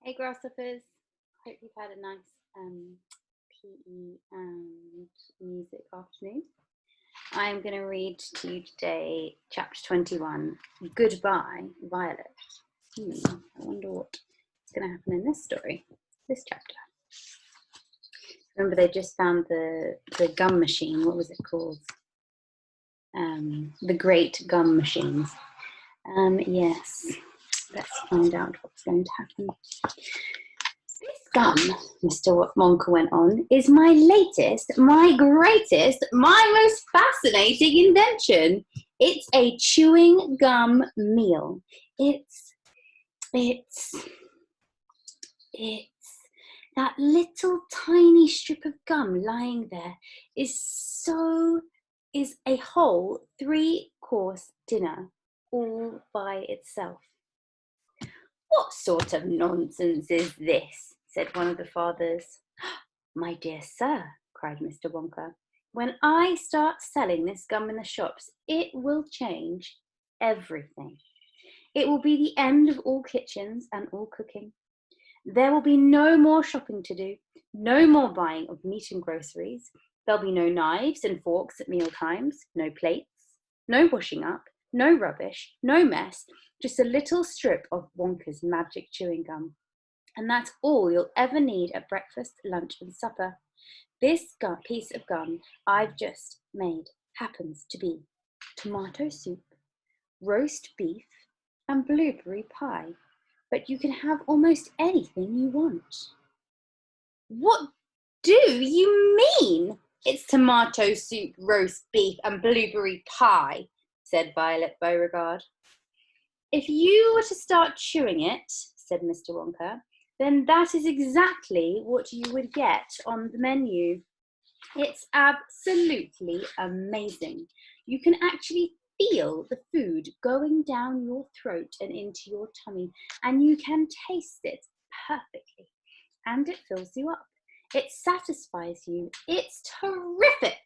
Hey grasshoppers, hope you've had a nice PE and music afternoon. I'm going to read to you today chapter 21, Goodbye, Violet. I wonder what's going to happen in this story, this chapter. Remember they just found the gum machine, what was it called? The Great Gum Machines. Yes, let's find out what's going to happen. This gum, Mr. Wonka went on, is my latest, my greatest, my most fascinating invention. It's a chewing gum meal. It's that little tiny strip of gum lying there is a whole 3-course dinner all by itself. What sort of nonsense is this? Said one of the fathers. My dear sir, cried Mr. Wonka, when I start selling this gum in the shops, it will change everything. It will be the end of all kitchens and all cooking. There will be no more shopping to do, no more buying of meat and groceries. There'll be no knives and forks at meal times, no plates, no washing up, no rubbish, no mess, just a little strip of Wonka's magic chewing gum. And that's all you'll ever need at breakfast, lunch, and supper. This piece of gum I've just made happens to be tomato soup, roast beef, and blueberry pie. But you can have almost anything you want. What do you mean? It's tomato soup, roast beef, and blueberry pie, said Violet Beauregard. If you were to start chewing it, said Mr. Wonka, then that is exactly what you would get on the menu. It's absolutely amazing. You can actually feel the food going down your throat and into your tummy, and you can taste it perfectly. And it fills you up. It satisfies you. It's terrific.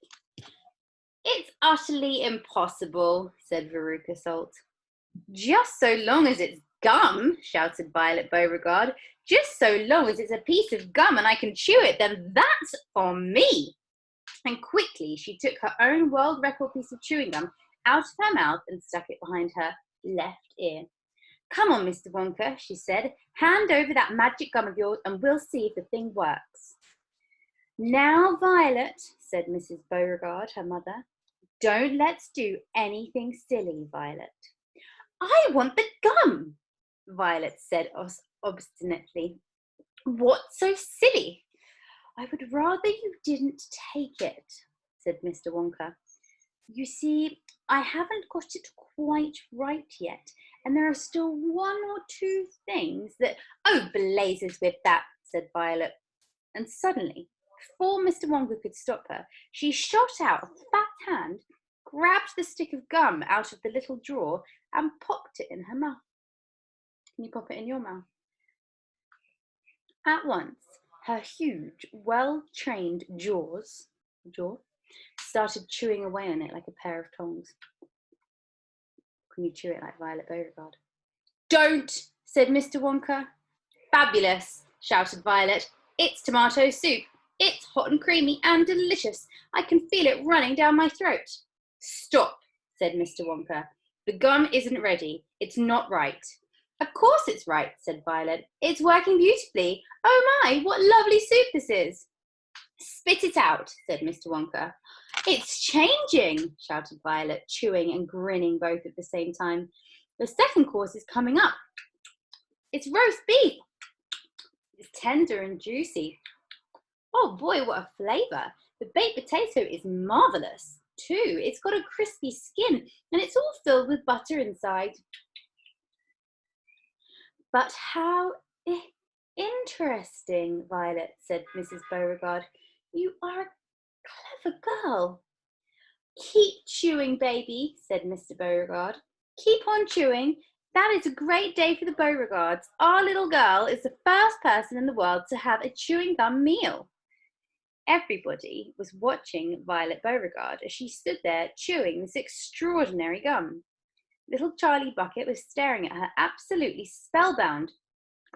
It's utterly impossible, said Veruca Salt. Just so long as it's gum, shouted Violet Beauregard. Just so long as it's a piece of gum and I can chew it, then that's on me. And quickly she took her own world record piece of chewing gum out of her mouth and stuck it behind her left ear. Come on, Mr. Wonka, she said. Hand over that magic gum of yours and we'll see if the thing works. Now, Violet, said Mrs. Beauregard, her mother, don't let's do anything silly, Violet. I want the gum, Violet said obstinately. What's so silly? I would rather you didn't take it, said Mr. Wonka. You see, I haven't got it quite right yet, and there are still 1 or 2 things that... Oh, blazes with that, said Violet. And suddenly, before Mr. Wonka could stop her, she shot out a fat hand, grabbed the stick of gum out of the little drawer, and popped it in her mouth. Can you pop it in your mouth? At once, her huge, well-trained jaw started chewing away on it like a pair of tongs. Can you chew it like Violet Beauregard? Don't, said Mr. Wonka. Fabulous, shouted Violet. It's tomato soup. It's hot and creamy and delicious. I can feel it running down my throat. Stop, said Mr. Wonka. The gum isn't ready. It's not right. Of course it's right, said Violet. It's working beautifully. Oh my, what lovely soup this is. Spit it out, said Mr. Wonka. It's changing, shouted Violet, chewing and grinning both at the same time. The second course is coming up. It's roast beef. It's tender and juicy. Oh boy, what a flavour. The baked potato is marvellous, too. It's got a crispy skin and it's all filled with butter inside. But how interesting, Violet, said Mrs. Beauregard. You are a clever girl. Keep chewing, baby, said Mr. Beauregard. Keep on chewing. That is a great day for the Beauregards. Our little girl is the first person in the world to have a chewing gum meal. Everybody was watching Violet Beauregard as she stood there chewing this extraordinary gum. Little Charlie Bucket was staring at her absolutely spellbound.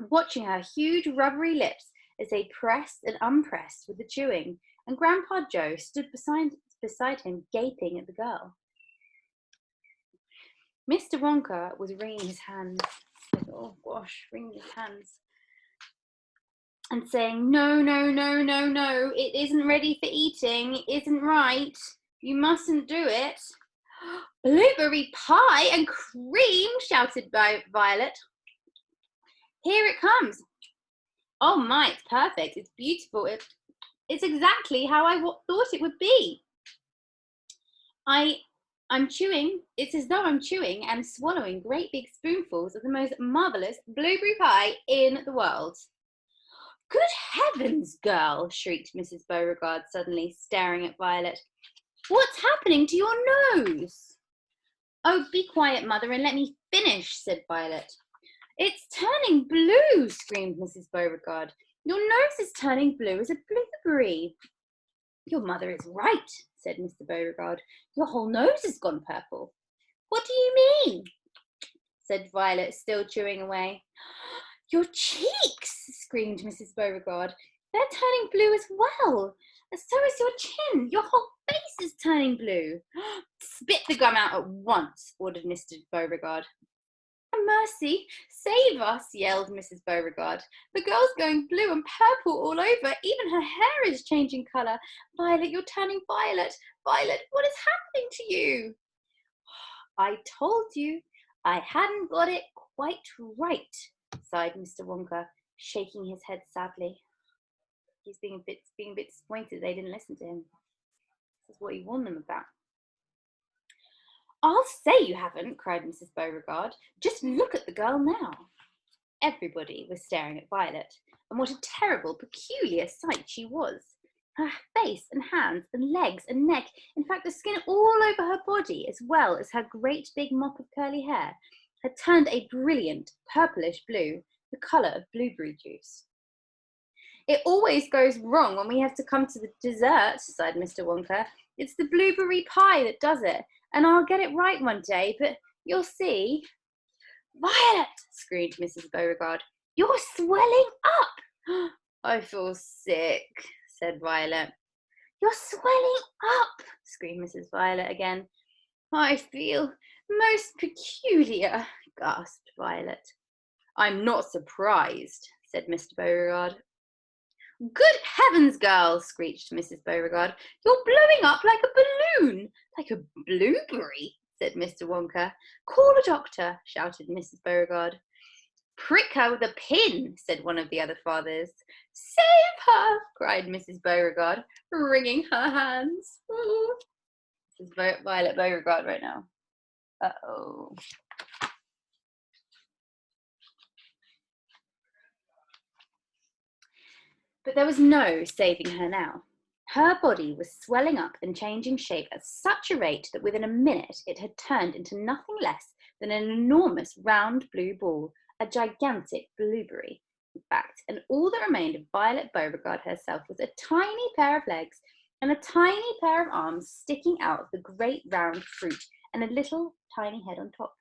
watching her huge rubbery lips as they pressed and unpressed with the chewing, and Grandpa Joe stood beside him, gaping at the girl. Mr. Wonka was wringing his hands. Oh gosh, wringing his hands. And saying, no, no, no, no, no, it isn't ready for eating, it isn't right, you mustn't do it. Blueberry pie and cream, shouted Violet. Here it comes. Oh my, it's perfect, it's beautiful, it's exactly how I thought it would be. I'm chewing, it's as though I'm chewing and swallowing great big spoonfuls of the most marvellous blueberry pie in the world. Good heavens, girl, shrieked Mrs. Beauregard suddenly, staring at Violet. What's happening to your nose? Oh, be quiet, Mother, and let me finish, said Violet. It's turning blue, screamed Mrs. Beauregard. Your nose is turning blue as a blueberry. Your mother is right, said Mr. Beauregard. Your whole nose has gone purple. What do you mean? Said Violet, still chewing away. Your cheeks, screamed Mrs. Beauregard. They're turning blue as well. And so is your chin. Your whole face is turning blue. Spit the gum out at once, ordered Mr. Beauregard. Mercy, save us, yelled Mrs. Beauregard. The girl's going blue and purple all over. Even her hair is changing colour. Violet, you're turning violet. Violet, what is happening to you? I told you I hadn't got it quite right, sighed Mr. Wonka, shaking his head sadly. He's being a bit disappointed they didn't listen to him. This is what he warned them about. I'll say you haven't, cried Mrs. Beauregard. Just look at the girl now. Everybody was staring at Violet, and what a terrible, peculiar sight she was. Her face and hands and legs and neck, in fact the skin all over her body, as well as her great big mop of curly hair, had turned a brilliant purplish blue, the colour of blueberry juice. It always goes wrong when we have to come to the dessert, sighed Mr. Wonka. It's the blueberry pie that does it, and I'll get it right one day, but you'll see. Violet, screamed Mrs. Beauregard, you're swelling up. I feel sick, said Violet. You're swelling up, screamed Mrs. Violet again. I feel most peculiar, gasped Violet. I'm not surprised, said Mr. Beauregard. Good heavens, girl, screeched Mrs. Beauregard. You're blowing up like a balloon. Like a blueberry, said Mr. Wonka. Call a doctor, shouted Mrs. Beauregard. Prick her with a pin, said one of the other fathers. Save her, cried Mrs. Beauregard, wringing her hands. Ooh. This is Violet Beauregard right now. Uh-oh. But there was no saving her now. Her body was swelling up and changing shape at such a rate that within a minute it had turned into nothing less than an enormous round blue ball, a gigantic blueberry, in fact, and all that remained of Violet Beauregard herself was a tiny pair of legs and a tiny pair of arms sticking out of the great round fruit and a little tiny head on top.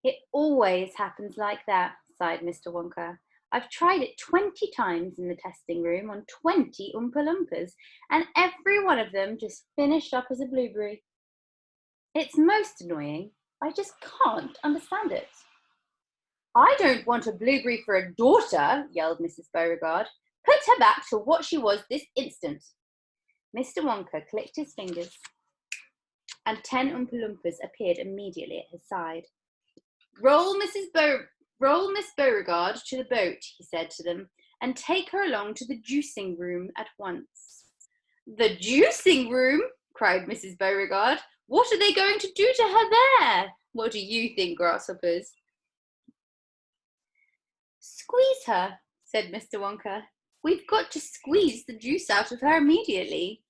It always happens like that, sighed Mr. Wonka. I've tried it 20 times in the testing room on 20 Oompa Loompas, and every one of them just finished up as a blueberry. It's most annoying. I just can't understand it. I don't want a blueberry for a daughter, yelled Mrs. Beauregard. Put her back to what she was this instant. Mr. Wonka clicked his fingers, and 10 Oompa Loompas appeared immediately at his side. Roll Miss Beauregard to the boat, he said to them, and take her along to the juicing room at once. The juicing room? Cried Mrs. Beauregard. What are they going to do to her there? What do you think, grasshoppers? Squeeze her, said Mr. Wonka. We've got to squeeze the juice out of her immediately.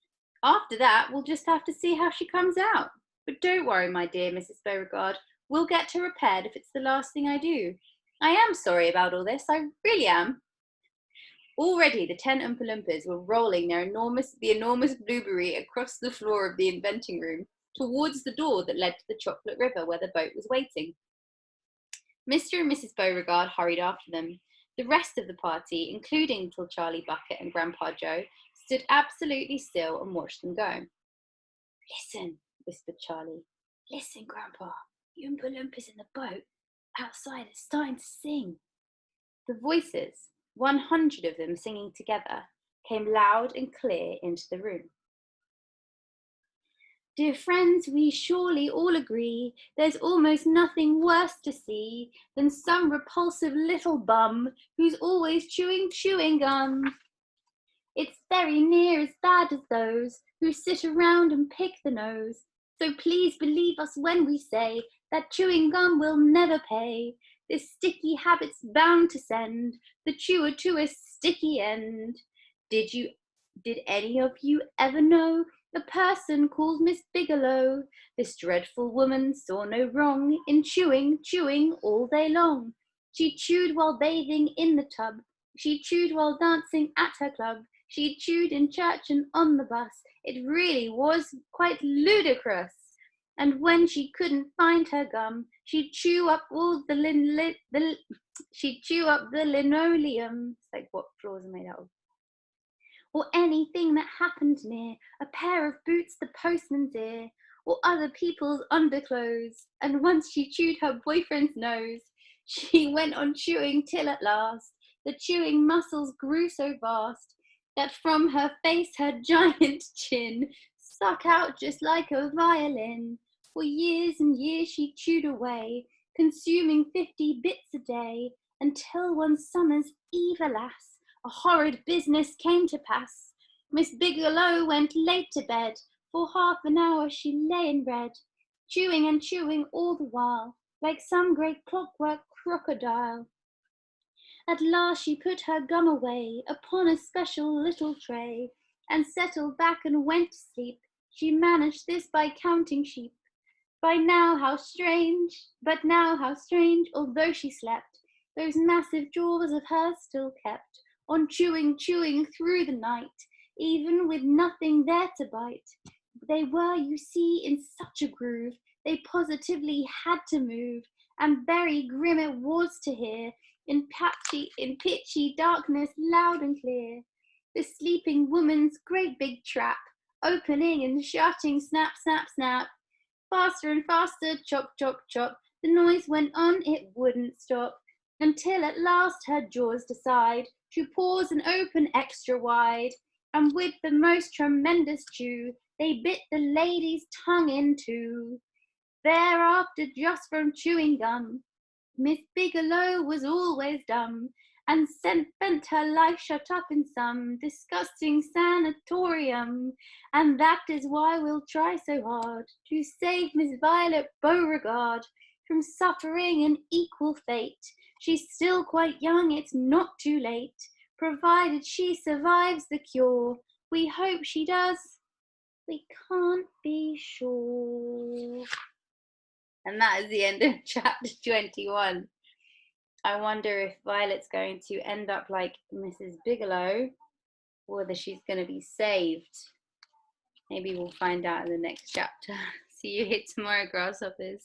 After that, we'll just have to see how she comes out. But don't worry, my dear Mrs. Beauregard. We'll get her repaired if it's the last thing I do. I am sorry about all this, I really am. Already the 10 Oompa Loompas were rolling the enormous blueberry across the floor of the inventing room towards the door that led to the chocolate river where the boat was waiting. Mr. and Mrs. Beauregard hurried after them. The rest of the party, including little Charlie Bucket and Grandpa Joe, stood absolutely still and watched them go. Listen, whispered Charlie. Listen, Grandpa. The Oompa Loompas in the boat outside are starting to sing. The voices, 100 of them singing together, came loud and clear into the room. Dear friends, we surely all agree there's almost nothing worse to see than some repulsive little bum who's always chewing gum. It's very near as bad as those who sit around and pick the nose. So please believe us when we say that chewing gum will never pay. This sticky habit's bound to send the chewer to a sticky end. Did any of you ever know a person called Miss Bigelow? This dreadful woman saw no wrong in chewing all day long. She chewed while bathing in the tub. She chewed while dancing at her club. She chewed in church and on the bus. It really was quite ludicrous. And when she couldn't find her gum, she'd chew up all the she'd chew up the linoleum. It's like what floors are made out of. Or anything that happened near a pair of boots the postman's ear, or other people's underclothes. And once she chewed her boyfriend's nose. She went on chewing till at last the chewing muscles grew so vast that from her face her giant chin stuck out just like a violin. For years and years she chewed away, consuming 50 bits a day, until one summer's eve, alas, a horrid business came to pass. Miss Bigelow went late to bed. For half an hour she lay and read, chewing and chewing all the while, like some great clockwork crocodile. At last she put her gum away upon a special little tray, and settled back and went to sleep. She managed this by counting sheep. But now how strange, although she slept, those massive jaws of hers still kept on chewing through the night, even with nothing there to bite. They were, you see, in such a groove, they positively had to move, and very grim it was to hear, in pitchy darkness, loud and clear, the sleeping woman's great big trap, opening and shutting, snap, snap, snap. Faster and faster, chop, chop, chop, the noise went on, it wouldn't stop, until at last her jaws decide to pause and open extra wide, and with the most tremendous chew, they bit the lady's tongue in two. Thereafter, just from chewing gum, Miss Bigelow was always dumb, and spent her life shut up in some disgusting sanatorium. And that is why we'll try so hard to save Miss Violet Beauregard from suffering an equal fate. She's still quite young, it's not too late, provided she survives the cure. We hope she does. We can't be sure. And that is the end of chapter 21. I wonder if Violet's going to end up like Mrs. Bigelow, or whether she's going to be saved. Maybe we'll find out in the next chapter. See you here tomorrow, grasshoppers.